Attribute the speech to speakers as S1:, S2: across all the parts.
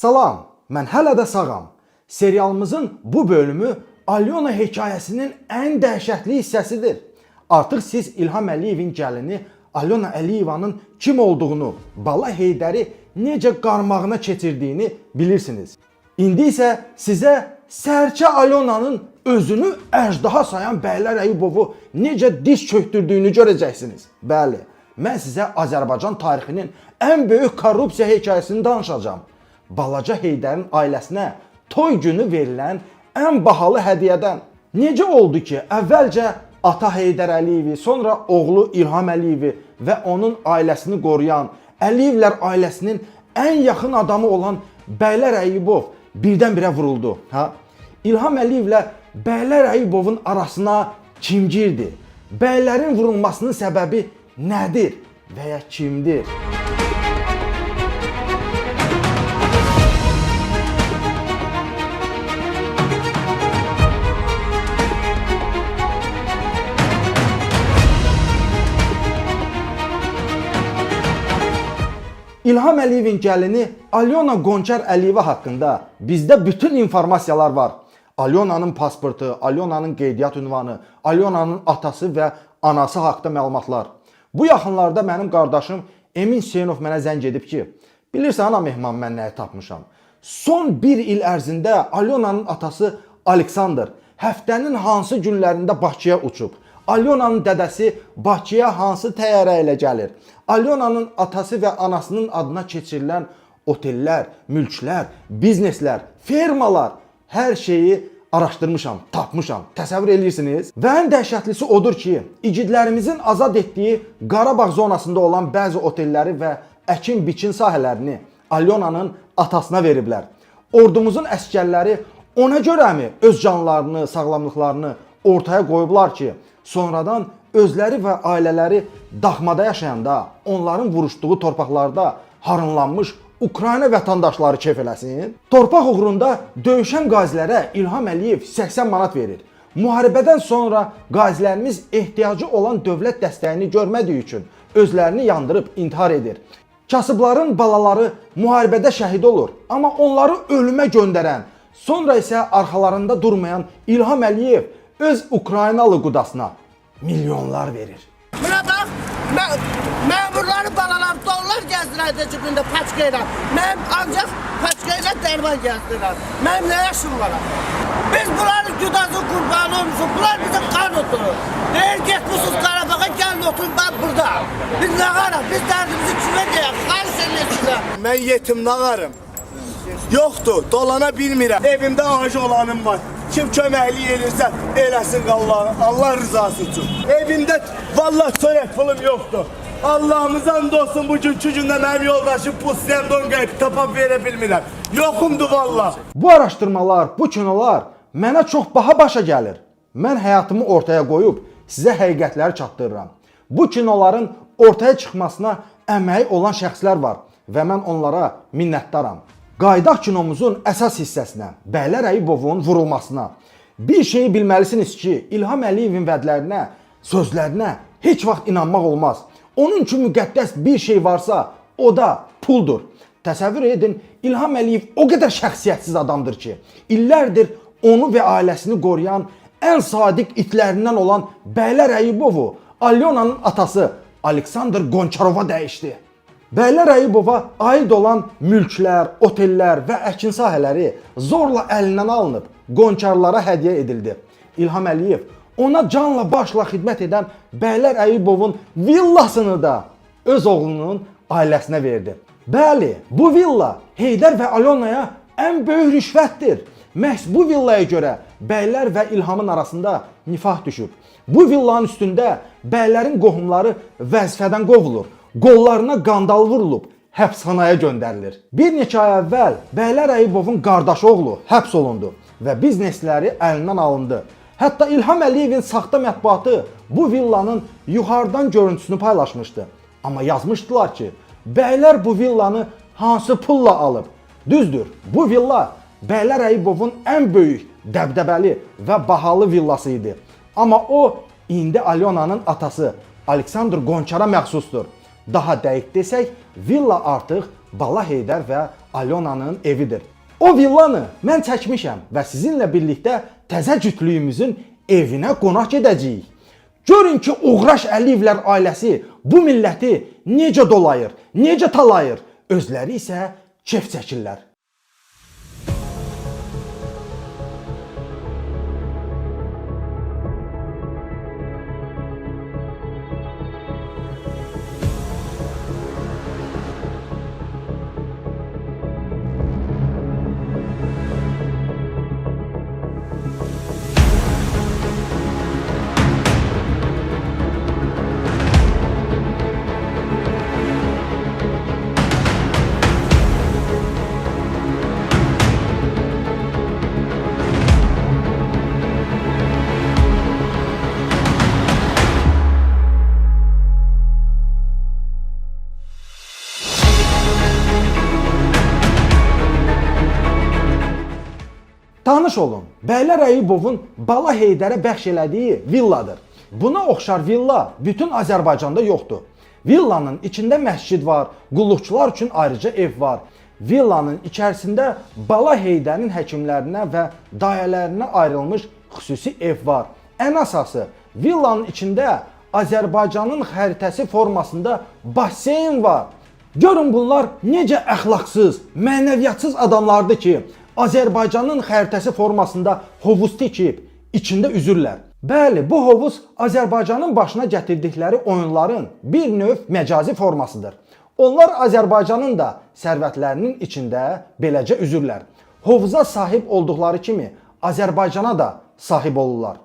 S1: Salam, mən hələ də sağam. Serialımızın bu bölümü Alyona hekayəsinin ən dəhşətli hissəsidir. Artıq siz İlham Əliyevin gəlini Alyona Əliyevanın kim olduğunu, Bala Heydəri necə qarmağına keçirdiyini bilirsiniz. İndi isə sizə sərçə Alyonanın özünü əjdaha sayan Bəylər Əyyubovu necə diz çöktürdüyünü görəcəksiniz. Bəli, mən sizə Azərbaycan tarixinin ən böyük korrupsiya hekayəsini danışacağam. Balaca Heydərin ailəsinə toy günü verilən ən bahalı hədiyyədən. Necə oldu ki, əvvəlcə ata Heydər Əliyevi, sonra oğlu İlham Əliyevi və onun ailəsini qoruyan Əliyevlər ailəsinin ən yaxın adamı olan Bəylər Əyyubov birdən-birə vuruldu. İlham Əliyevlə Bəylər Əyyubovun arasına kim girdi? Bəylərin vurulmasının səbəbi nədir və ya kimdir? İlham Əliyevin gəlini Alyona Qonçar Əliyeva haqqında bizdə bütün informasiyalar var. Alyonanın pasportu, Alyonanın qeydiyyat ünvanı, Alyonanın atası və anası haqqında məlumatlar. Bu yaxınlarda mənim qardaşım Emin Hüseynov mənə zəng edib ki, bilirsən ana mehman mən nəyi tapmışam. Son bir il ərzində Alyonanın atası Aleksandr həftənin hansı günlərində Bakıya uçub. Alyonanın dədəsi Bakıya hansı təyyarə ilə gəlir? Alyonanın atası və anasının adına keçirilən otellər, mülklər, bizneslər, fermalar, hər şeyi araşdırmışam, tapmışam. Təsəvvür edirsiniz? Və ən dəhşətlisi odur ki, igidlərimizin azad etdiyi Qarabağ zonasında olan bəzi otelləri və əkin-biçin sahələrini Alyonanın atasına veriblər. Ordumuzun əskərləri ona görəmi öz canlarını, sağlamlıqlarını ortaya qoyublar ki, sonradan özləri və ailələri daxmada yaşayanda onların vuruşduğu torpaqlarda harınlanmış Ukrayna vətəndaşları keyf eləsin. Torpaq uğrunda döyüşən qazilərə İlham Əliyev 80 manat verir. Müharibədən sonra qazilərimiz ehtiyacı olan dövlət dəstəyini görmədiyi üçün özlərini yandırıb intihar edir. Kasıbların balaları müharibədə şəhid olur, amma onları ölümə göndərən, sonra isə arxalarında durmayan İlham Əliyev öz Ukraynalı qudasına milyonlar verir.
S2: Buna bax, məmurları balalar dollar gəzdirəndə cibində paçka ilə. Mənim ancaq paçka ilə dərman gəzdirər. Mənim nə yaşım var? Biz bunların güdazı qurbanı olmuşuz. Bunlar bizim qan oturur. Deyir getmişsiniz Qarabağa, gəlin oturun ben burada. Biz nə qaraq? Biz dərdimizi kimə deyək? Xarş eləyək sizə.
S3: Mən yetim nağarım. Yoxdur, dolana bilmirəm. Evimdə ağacı olanım var. Kim köməklik edirsə eləsin Allah rızası üçün. Evimdə vallahi çörək pulum yoxdur. Allah'ımızdan olsun bugünkü gündə mənim yoldaşım pusuyan donqayıb tapab verə bilmirəm. Yoxumdur vallahi.
S1: Bu araşdırmalar, bu kinolar mənə çox baha başa gəlir. Mən həyatımı ortaya qoyub sizə həqiqətləri çatdırıram. Bu kinoların ortaya çıxmasına əməyi olan şəxslər var və mən onlara minnətdaram. Qaydaq kinomuzun əsas hissəsinə, Bəylər Əyyubovun vurulmasına. Bir şeyi bilməlisiniz ki, İlham Əliyevin vədlərinə, sözlərinə heç vaxt inanmaq olmaz. Onun üçün müqəddəs bir şey varsa, o da puldur. Təsəvvür edin, İlham Əliyev o qədər şəxsiyyətsiz adamdır ki, illərdir onu və ailəsini qoruyan ən sadiq itlərindən olan Bəylər Əyyubovu Alyonanın atası Aleksandr Qonçarova dəyişdi. Bəylər Əyyubova aid olan mülklər, otellər və əkin sahələri zorla əlindən alınıb, Qonçarlara hədiyyə edildi. İlham Əliyev ona canla başla xidmət edən Bəylər Əyyubovun villasını da öz oğlunun ailəsinə verdi. Bəli, bu villa Heydər və Alyonaya ən böyük rüşvətdir. Məhz bu villaya görə Bəylər və İlhamın arasında nifah düşüb. Bu villanın üstündə bəylərin qohumları vəzifədən qovulur. Qollarına qandal vurulub, həbsxanaya göndərilir. Bir neçə ay əvvəl Bəylər Əyyubovun qardaşı oğlu həbs olundu və biznesləri əlindən alındı. Hətta İlham Əliyevin saxta mətbuatı bu villanın yuxarıdan görüntüsünü paylaşmışdı. Amma yazmışdılar ki, bəylər bu villanı hansı pulla alıb? Düzdür, bu villa Bəylər Əyyubovun ən böyük, dəbdəbəli və bahalı villası idi. Amma o, indi Alyonanın atası Aleksandr Qonçara məxsusdur. Daha dəqiq desək, villa artıq Bala Heydər və Alyonanın evidir. O villanı mən çəkmişəm və sizinlə birlikdə təzə cütlüyümüzün evinə qonaq gedəcəyik. Görün ki, Uğraş Əliyevlər ailəsi bu milləti necə dolayır, necə talayır, özləri isə kef çəkirlər. Tanış olun, Bəylər Əyyubovun Bala Heydərə bəxş elədiyi villadır. Buna oxşar villa bütün Azərbaycanda yoxdur. Villanın içində məscid var, qulluqçular üçün ayrıca ev var. Villanın içərisində Bala Heydərin həkimlərinə və dayələrinə ayrılmış xüsusi ev var. Ən əsası, villanın içində Azərbaycanın xəritəsi formasında basseyn var. Görün bunlar necə əxlaqsız, mənəviyyatsız adamlardır ki, Azərbaycanın xəritəsi formasında hovuz tikib, içində üzürlər. Bəli, bu hovuz Azərbaycanın başına gətirdikləri oyunların bir növ məcazi formasıdır. Onlar Azərbaycanın da sərvətlərinin içində beləcə üzürlər. Hovuza sahib olduqları kimi Azərbaycana da sahib olurlar.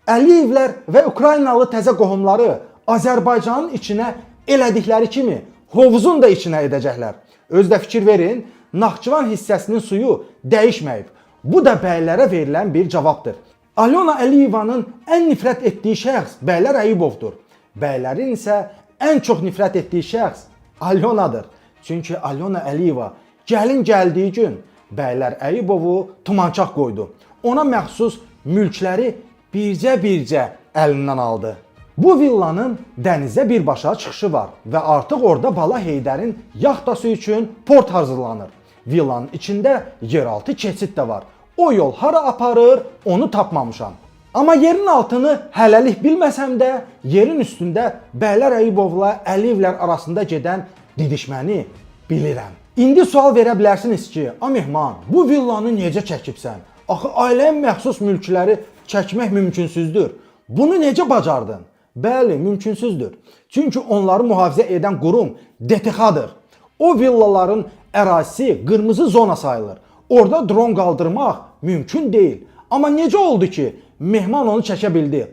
S1: Əliyevlər və Ukraynalı təzə qohumları Azərbaycanın içinə elədikləri kimi hovuzun da içinə edəcəklər. Özdə fikir verin, Naxçıvan hissəsinin suyu dəyişməyib. Bu da bəylərə verilən bir cavabdır. Alyona Əliyevanın ən nifrət etdiyi şəxs Bəylər Əyyubovdur. Bəylərin isə ən çox nifrət etdiyi şəxs Alyonadır. Çünki Alyona Əliyeva gəlin gəldiyi gün Bəylər Əyyubovu tumançaq qoydu. Ona məxsus mülkləri bircə əlindən aldı. Bu villanın dənizə birbaşa çıxışı var və artıq orada Bala Heydərin yaxtası üçün port hazırlanır. Villanın içində yeraltı keçid də var. O yol hara aparır, onu tapmamışam. Amma yerin altını hələlik bilməsəm də, yerin üstündə Bəylər Əyyubovla Əliyevlər arasında gedən didişməni bilirəm. İndi sual verə bilərsiniz ki, Mehman, bu villanı necə çəkibsən? Axı ailəyə məxsus mülkləri çəkmək mümkünsüzdür. Bunu necə bacardın? Bəli, mümkünsüzdür. Çünki onları mühafizə edən qurum DTX-dır. O villaların ərazisi qırmızı zona sayılır. Orada dron qaldırmaq mümkün deyil. Amma necə oldu ki, Mehman onu çəkə bildi?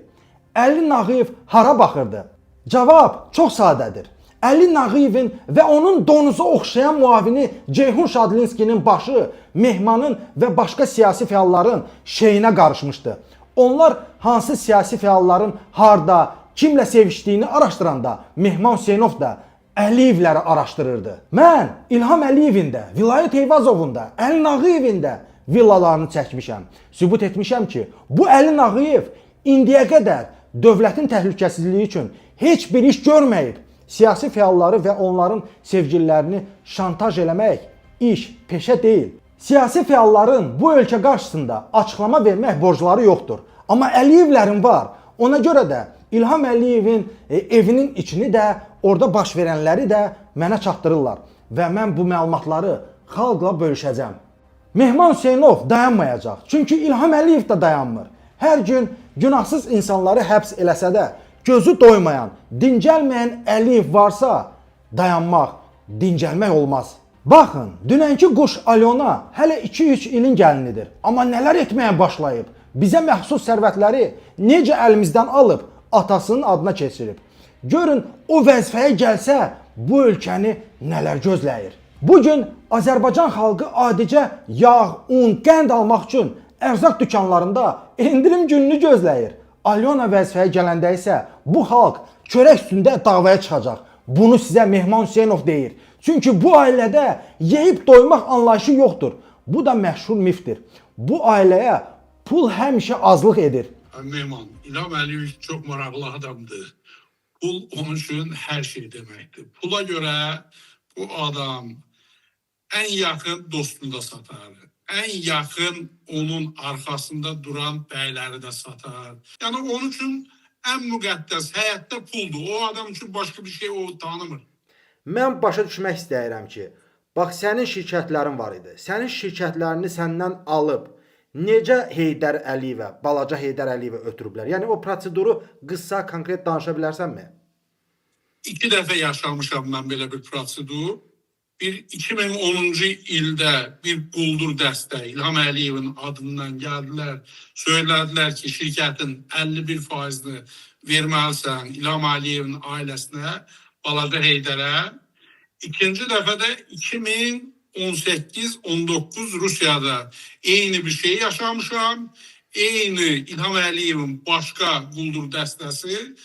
S1: Əli Nağıyev hara baxırdı? Cavab çox sadədir. Əli Nağıyevin və onun donuza oxşayan muavini Ceyhun Şadlinskinin başı Mehmanın və başqa siyasi fəalların şeyinə qarışmışdı. Onlar hansı siyasi fəalların harda, kimlə sevişdiyini araşdıranda Mehman Hüseynov da Əliyevləri araşdırırdı. Mən İlham Əliyevin də, Vilayət Eyvazovun da, Əli Nağıyevin də villalarını çəkmişəm. Sübut etmişəm ki, bu Əli Nağıyev indiyə qədər dövlətin təhlükəsizliyi üçün heç bir iş görməyib. Siyasi fəalları və onların sevgililərini şantaj eləmək iş, peşə deyil. Siyasi fəalların bu ölkə qarşısında açıqlama vermək borcları yoxdur. Amma Əliyevlərin var. Ona görə də İlham Əliyevin evinin içini də, orada baş verənləri də mənə çatdırırlar. Və mən bu məlumatları xalqla bölüşəcəm. Mehman Hüseynov dayanmayacaq. Çünki İlham Əliyev də dayanmır. Hər gün günahsız insanları həbs eləsə də, gözü doymayan, dincəlməyən Əliyev varsa, dayanmaq, dincəlmək olmaz. Baxın, dünənki quş Alyona hələ 2-3 ilin gəlinidir. Amma nələr etməyə başlayıb? Bizə məxsus sərvətləri necə əlimizdən alıb, atasının adına keçirib. Görün, o vəzifəyə gəlsə, bu ölkəni nələr gözləyir. Bugün Azərbaycan xalqı adicə yağ, un, qənd almaq üçün ərzaq dükanlarında endirim gününü gözləyir. Alyona vəzifəyə gələndə isə bu xalq çörək üstündə davaya çıxacaq. Bunu sizə Mehman Hüseynov deyir. Çünki bu ailədə yeyib doymaq anlayışı yoxdur. Bu da məşhur mifdir. Bu ailəyə pul həmişə azlıq edir.
S4: Mehman, İlham Əliyev çox maraqlı adamdır. Pul onun üçün hər şey deməkdir. Pula görə bu adam ən yaxın dostunu da satar. Ən yaxın onun arxasında duran bəyləri də satar. Yəni onun üçün ən müqəddəs həyatda puldur. O adam üçün başqa bir şey o tanımır.
S1: Mən başa düşmək istəyirəm ki, bax sənin şirkətlərin var idi. Sənin şirkətlərini səndən alıb necə Heydər Əliyevə, balaca Heydər Əliyevə ötürüblər? Yəni o proseduru qısa, konkret danışa bilərsənmi?
S4: 2 dəfə yaşamışam mən belə bir prosedur. 2010-cu ildə bir quldur dəstə İlham Əliyevin adından gəldilər. Söylədilər ki, şirkətin 51%-ni verməlisən İlham Əliyevin ailəsinə, balaca Heydərə. İkinci dəfə də 2018-19 Rusiyada eyni bir şey yaşamışam. Eyni İlham Əliyevin başqa quldur dəstəsi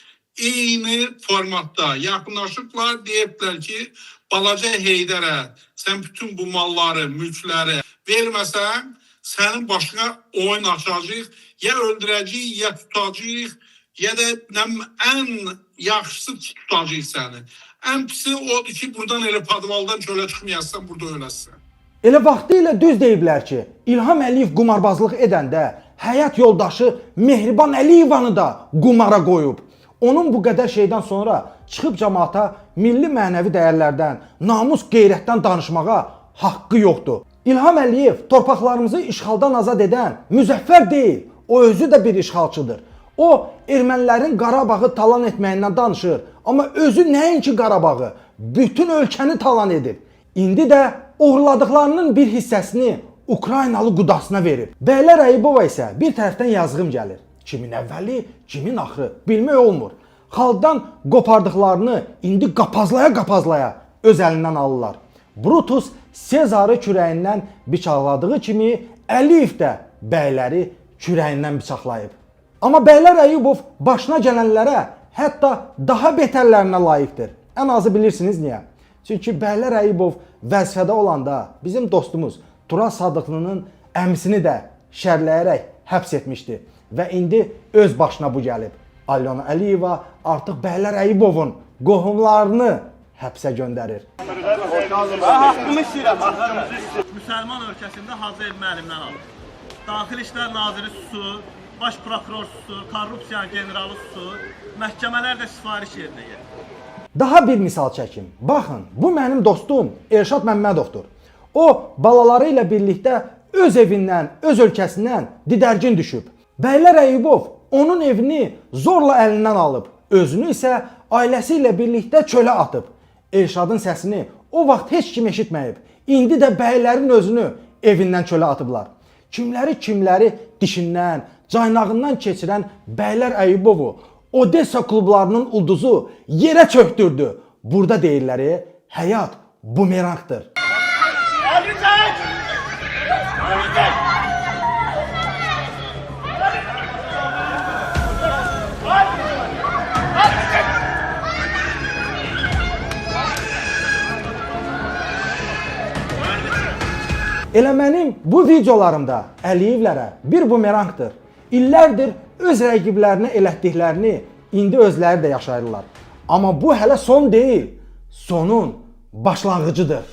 S4: eyni formatda yaxınlaşıblar, deyiblər ki, balaca Heydərə sən bütün bu malları, mülkləri verməsən, sənin başına oyun açacaq, ya öldürəcəyik, ya tutacaq, ya da ən yaxşısı tutacaq səni. Ən pisi odur ki, buradan elə padvaldan çölə çıxmayasan, burada öləsən.
S1: Elə vaxtı ilə düz deyiblər ki, İlham Əliyev qumarbazlıq edəndə həyat yoldaşı Mehriban Əliyevanı da qumara qoyub. Onun bu qədər şeydən sonra çıxıb cəmaata milli mənəvi dəyərlərdən, namus, qeyrətdən danışmağa haqqı yoxdur. İlham Əliyev torpaqlarımızı işğaldan azad edən Müzəffər deyil, o özü də bir işğalçıdır. O, ermənilərin Qarabağı talan etməyindən danışır, amma özü nəinki Qarabağı, bütün ölkəni talan edib. İndi də uğurladıqlarının bir hissəsini Ukraynalı qudasına verib. Bəylər Əyubova isə bir tərəfdən yazığım gəlir. Kimin əvvəli, kimin axırı bilmək olmur. Xalqdan qopardıqlarını indi qapazlaya-qapazlaya öz əlindən alırlar. Brutus Sezarı kürəyindən bıçaqladığı kimi Əliyev də bəyləri kürəyindən bıçaqlayıb. Amma bəylər Əyubov başına gələnlərə hətta daha betərlərinə layiqdir. Ən azı bilirsiniz niyə? Çünki bəylər Əyubov vəzifədə olanda bizim dostumuz Turan Sadıqlının əmisini də şərləyərək həbs etmişdi. Və indi öz başına bu gəlib. Alyona Əliyeva artıq bəylər Əyubovun qohumlarını həbsə göndərir.
S5: Haqqımı istəyirəm. Müsəlman ölkəsində Hacı Elmi əlimdən alır. Daxili İşlər Naziri susur, Baş Prokuror susur, korrupsiyanın generalı susur, məhkəmələr də sifariş yerinə gelir.
S1: Daha bir misal çəkim. Baxın, bu mənim dostum Elşad Məmmədovdur. O, balaları ilə birlikdə öz evindən, öz ölkəsindən didərgin düşüb. Bəylər Əyubov onun evini zorla əlindən alıb, özünü isə ailəsi ilə birlikdə çölə atıb. Elşadın səsini o vaxt heç kim eşitməyib. İndi də bəylərin özünü evindən çölə atıblar. Kimləri dişindən, caynağından keçirən bəylər Əyubovu Odessa klublarının ulduzu yerə çöktürdü. Burada deyirləri, həyat bumerangdır. Elə mənim bu videolarımda Əliyevlərə bir bumerangdır. İllərdir öz rəqiblərinə elətdiklərini indi özləri də yaşayırlar. Amma bu hələ son deyil, sonun başlanğıcıdır.